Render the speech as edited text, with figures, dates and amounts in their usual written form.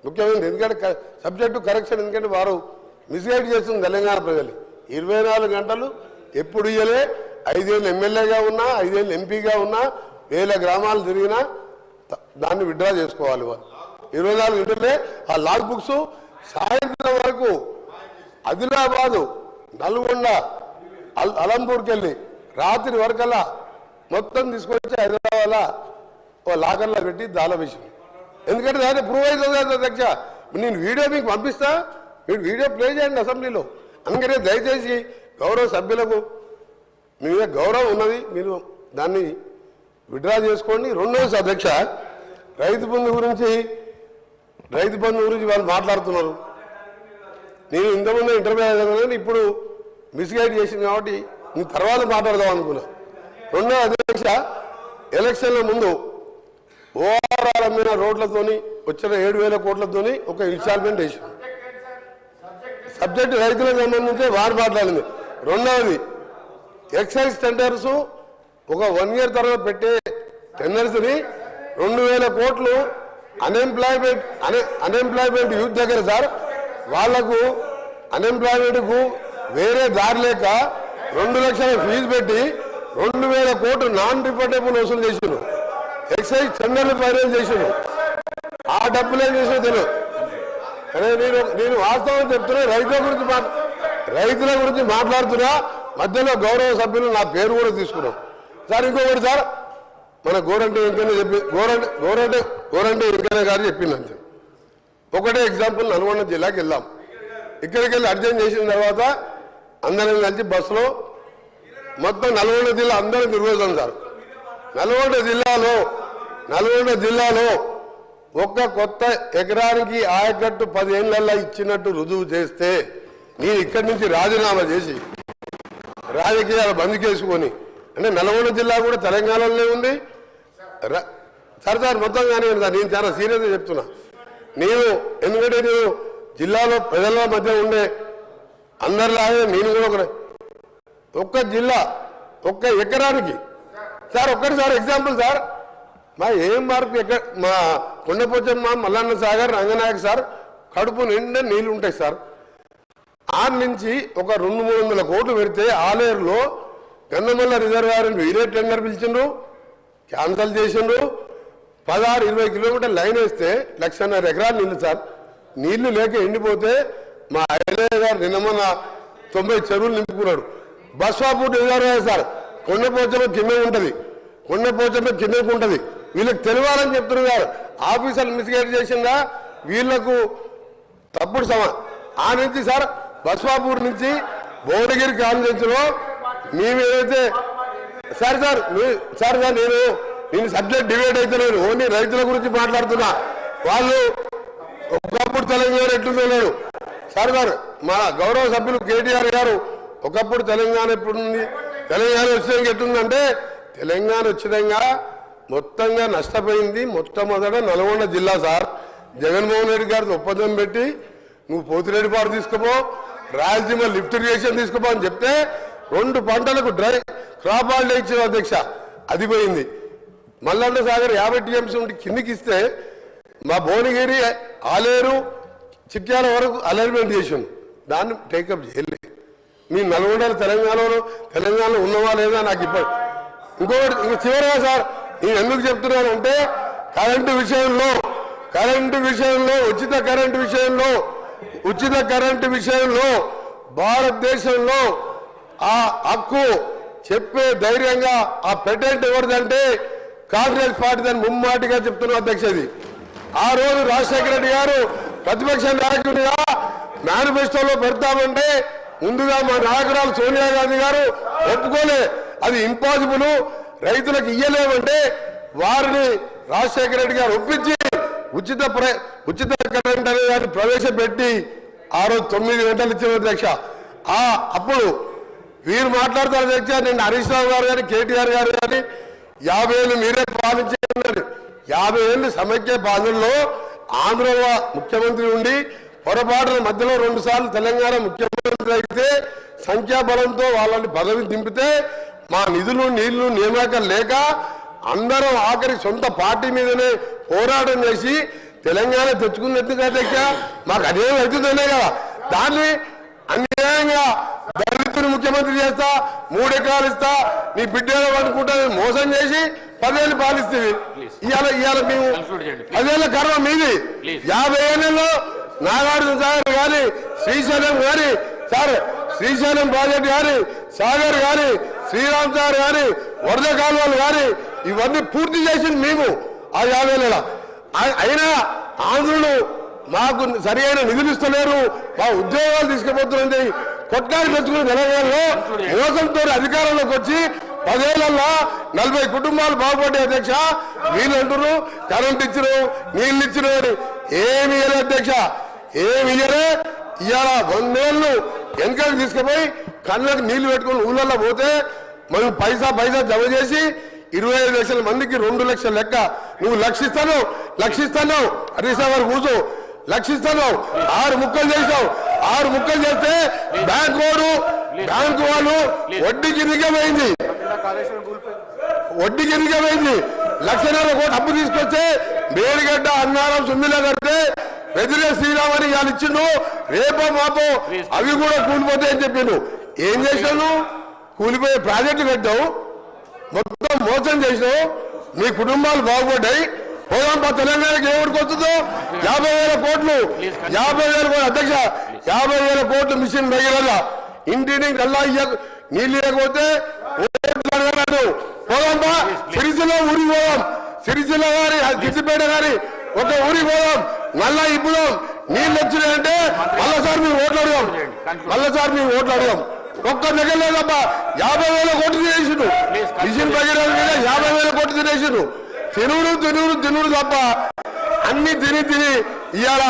ముఖ్యమంత్రి ఎందుకంటే subject correction ఎందుకంటే వారు మిస్గైడ్ చేస్తుంది తెలంగాణ ప్రజలు 24 గంటలు ఎప్పుడు ఇయ్యలే 5 ఏళ్ళు ఎమ్మెల్యేగా ఉన్నా 5 ఏళ్ళు ఎంపీగా ఉన్నా 1000 గ్రామాలు తిరిగినా దాన్ని విత్డ్రా చేసుకోవాలి వాళ్ళు 24 గంటలే ఆ లాగ్ బుక్స్ సాయంత్రం వరకు ఆదిలాబాదు నల్గొండ అలంపూర్కి వెళ్ళి రాత్రి వరకల్లా మొత్తం తీసుకొచ్చి హైదరాబాద్లో ఓ లాకర్లో పెట్టి దాల విషయం ఎందుకంటే దాన్ని ప్రూవ్ అవుతుంది అధ్యక్ష నేను వీడియో మీకు పంపిస్తా మీరు వీడియో ప్లే చేయండి అసెంబ్లీలో అందుకనే దయచేసి గౌరవ సభ్యులకు మీ మీద గౌరవం ఉన్నది మీరు దాన్ని విత్డ్రా చేసుకోండి రెండోది అధ్యక్ష రైతు బంధు గురించి వాళ్ళు మాట్లాడుతున్నారు నేను ఇంతకుముందు ఇంటర్వ్యూ అయ్యాను ఇప్పుడు మిస్గైడ్ చేసింది కాబట్టి నేను తర్వాత మాట్లాడదాం అనుకున్నా రెండో అధ్యక్ష ఎలక్షన్ల ముందు ఓఆర్ఆర్ అమ్మిన రోడ్లతోని వచ్చిన 7,000 కోట్లతోని ఒక ఇన్స్టాల్మెంట్ వేసి సబ్జెక్ట్ రైతులకు సంబంధించి వారు మాట్లాడింది రెండవది ఎక్సైజ్ టెండర్స్ ఒక 1 year తర్వాత పెట్టే టెండర్స్ని 2,000 కోట్లు అన్ఎంప్లాయ్మెంట్ యూత్ దగ్గర సార్ వాళ్లకు అన్ఎంప్లాయ్మెంట్కు వేరే దారి లేక 2 లక్షల ఫీజు పెట్టి 2,000 కోట్లు నాన్ రిఫండబుల్ వసూలు చేసిండ్రు ఎక్సైజ్ టెండర్లు ఫైనల్ చేసిండ్రు ఆ డబ్బులు ఏం చేసినా తెలియదు అదే నేను వాస్తవం చెప్తున్నా రైతుల గురించి మాట్లాడుతున్నా మధ్యలో గౌరవ సభ్యులు నా పేరు కూడా తీసుకున్నాం సార్ ఇంకొకటి సార్ మన గోరంటే వెంకయ్య గారు చెప్పిందంతే ఒకటే ఎగ్జాంపుల్ నల్గొండ జిల్లాకి వెళ్దాం ఇక్కడికి వెళ్ళి అర్జెంట్ చేసిన తర్వాత అందరం కలిసి బస్సులో మొత్తం నల్గొండ జిల్లా అందరం తిరుగుతాం సార్ నల్గొండ జిల్లాలో ఒక్క కొత్త ఎకరానికి ఆయకట్టు 10 ఏళ్లలో ఇచ్చినట్టు రుజువు చేస్తే నేను ఇక్కడి నుంచి రాజీనామా చేసి రాజకీయాలు బంద్ చేసుకొని అంటే నల్గొండ జిల్లా కూడా తెలంగాణలోనే ఉంది సార్ మొత్తంగానే నేను చాలా సీరియస్గా చెప్తున్నా ఎందుకంటే నేను జిల్లాలో ప్రజల మధ్య ఉండే అందరిలాగే నేను కూడా ఒక్క జిల్లా ఒక్క ఎకరానికి సార్ ఒక్కటిసారి ఎగ్జాంపుల్ సార్ మా ఏం మార్పు మా కొండపోచమ్మ మల్లన్న సాగర్ రంగనాయక్ సార్ కడుపు నిండా నీళ్లు ఉంటాయి సార్ ఆ నుంచి ఒక 200-300 కోట్లు పెడితే ఆలేరులో గన్నమల్ల రిజర్వాయర్ వేరే టెండర్ పిలిచిండ్రు క్యాన్సల్ చేసిండ్రు 16-20 కిలోమీటర్ల లైన్ వేస్తే 1,50,000 ఎకరాలు నీళ్లు సార్ నీళ్లు లేక ఎండిపోతే మా ఐలయ్య గారు నిన్న 90 చెరువులు నింపుకున్నాడు బస్వాపూర్ రిజర్వాయర్ సార్ కొండపోచమ్మ కిందకు ఉంటుంది వీళ్ళకి తెలియాలని చెప్తున్నారు గారు ఆఫీసర్లు మిస్గైడ్ చేసిందా వీళ్లకు తప్పుడు ఆ నుంచి సార్ బస్వాపూర్ నుంచి భువనగిరి కాన్ఫరెన్స్లో మేమేదైతే సార్ నేను సబ్జెక్ట్ డిబేట్ అయితే నేను ఓన్లీ రైతుల గురించి మాట్లాడుతున్నా వాళ్ళు ఒకప్పుడు తెలంగాణ ఎట్లున్నారు సార్ మా గౌరవ సభ్యులు కేటీఆర్ గారు ఒకప్పుడు తెలంగాణ ఎప్పుడుంది తెలంగాణ వచ్చినాక ఎట్లుందంటే తెలంగాణ వచ్చినాక మొత్తంగా నష్టపోయింది మొట్టమొదట నల్గొండ జిల్లా సార్ జగన్మోహన్ రెడ్డి గారితో ఒప్పందం పెట్టి నువ్వు పోతిరెడ్డిపాడు తీసుకుపో రాయలసీమ లిఫ్ట్ ఇరిగేషన్ తీసుకుపో అని చెప్తే 2 పంటలకు క్రాప్ హాలిడే ఇచ్చిన అధ్యక్ష అది పోయింది మల్లన్న సాగర్ 50 TMC ఉండి కిందికి ఇస్తే మా భువనగిరి ఆలేరు చిట్యాల వరకు అలైన్మెంట్ చేసాను దాన్ని టేకప్ చేయలేదు మీ నల్గొండ తెలంగాణలో ఉన్నవా లేదా నాకు ఇప్పటి ఇంకొకటి చివరిగా సార్ నేను ఎందుకు చెప్తున్నానంటే కరెంటు విషయంలో ఉచిత కరెంటు విషయంలో భారతదేశంలో ఆ హక్కు చెప్పే ధైర్యంగా ఆ పేటెంట్ ఎవరిదంటే కాంగ్రెస్ పార్టీ దాన్ని ముమ్మాటిగా చెప్తున్నా అధ్యక్షది ఆ రోజు రాజశేఖర రెడ్డి గారు ప్రతిపక్ష నాయకుడిగా మేనిఫెస్టోలో పెడతామంటే ముందుగా మా నాయకురాలు సోనియా గాంధీ గారు ఒప్పుకోలే అది ఇంపాసిబుల్ రైతులకు ఇయ్యలేమంటే వారిని రాజశేఖర రెడ్డి గారు ఒప్పించి ఉచిత కరెంట్ అనే దాన్ని ప్రవేశపెట్టి ఆ రోజు 9 గంటలు ఇచ్చిన అధ్యక్ష అప్పుడు వీరు మాట్లాడతారు అధ్యక్ష నేను హరీష్ రావు గారు కానీ కేటీఆర్ గారు కానీ 50 ఏళ్ళు మీరే పాలించారు 50 ఏళ్ళు సమైక్య పాలనలో ఆంధ్ర ముఖ్యమంత్రి ఉండి పొరపాటున మధ్యలో 2 సార్లు తెలంగాణ ముఖ్యమంత్రి అయితే సంఖ్యాబలంతో వాళ్ళని పదవి దింపితే మా నిధులు నీళ్లు నియామకాలు లేక అందరం ఆఖరి సొంత పార్టీ మీదనే పోరాటం చేసి తెలంగాణ తెచ్చుకున్నట్టుగా అధ్యక్ష మాకు అదేం అవుతుందనే కదా దాన్ని అన్యాయంగా దళితుని ముఖ్యమంత్రి చేస్తా 3 ఎకరాలు ఇస్తా నీ బిడ్డలో అనుకుంటా మోసం చేసి 10 ఏళ్ళు పాలిస్తుంది ఇవాళ మేము 10 ఏళ్ళ కర్మ మీది 50 ఏళ్ళలో నాగార్జున సాగర్ కానీ శ్రీశైలం కానీ సార్ శ్రీశైలం ప్రాజెక్ట్ కానీ సాగర్ కానీ శ్రీరామ్ సాగర్ కానీ వరద కాలువలు కానీ ఇవన్నీ పూర్తి చేసింది మేము ఆ 50 ఏళ్ళ అయినా ఆంధ్రులు మాకు సరి అయిన నిధులు ఇస్తలేరు మా ఉద్యోగాలు తీసుకుపోతున్నది కొట్లాడి తెచ్చుకున్న తెలంగాణలో మోసంతో అధికారంలోకి వచ్చి 10 ఏళ్లలో 40 కుటుంబాలు బాగుపడ్డాయి అధ్యక్ష వీళ్ళు అంటున్నారు కరెంట్ ఇచ్చిరు నీళ్ళు ఇచ్చిరు అని ఏమి ఇయ్యలే అధ్యక్ష ఏమి ఇయ్యలే ఇవాళ 100 ఏళ్ళు వెనకలు తీసుకుపోయి కళ్ళకు నీళ్లు పెట్టుకుని ఊళ్ళల్లో పోతే మనం పైసా జమ చేసి 25 లక్షల మందికి 2 లక్షల లెక్క నువ్వు లక్షిస్తాను హరీష్ గారు కూర్చో లక్షిస్తాను 6 ముక్కలు చేసావు 6 ముక్కలు చేస్తే బ్యాంకు వాళ్ళు వడ్డీకి ఎన్నికమైంది 1,50,000 కోట్లు అప్పు తీసుకొస్తే మేడిగడ్డ అన్నారం సుమ్మిలా కడితే వెదిరే శ్రీరామ్ అని వాళ్ళు ఇచ్చిండు రేపో మాపో అవి కూడా కూలిపోతాయని చెప్పిండు ఏం చేశాను కూలిపోయే ప్రాజెక్టు కట్టావు మొత్తం మోసం చేసినావు మీ కుటుంబాలు బాగుపడ్డాయి పోదాంపా తెలంగాణకి ఏమిటికి వస్తుందో 50,000 కోట్లు 50,000 కోట్లు అధ్యక్ష 50,000 కోట్లు మిషన్ దగ్గర ఇంటిని కల్లా నీళ్ళు ఇవ్వకపోతే పోదాంపా సిరిసిల్ల ఊరికి పోదాం సిరిసిల్ల గారి గిసిపేట గారి ఒక ఊరికి పోదాం మళ్ళా ఇప్పుదాం నీళ్ళు వచ్చినాయంటే మళ్ళసారి మేము ఓట్లు అడగాం ఒక్క దగ్గర లేదబ్బా 50,000 కోట్లు తినేసిండు మిషన్ దగ్గర మీద 50,000 కోట్లు తినేసిండు తినుడు తప్ప అన్ని తిని ఇవాళ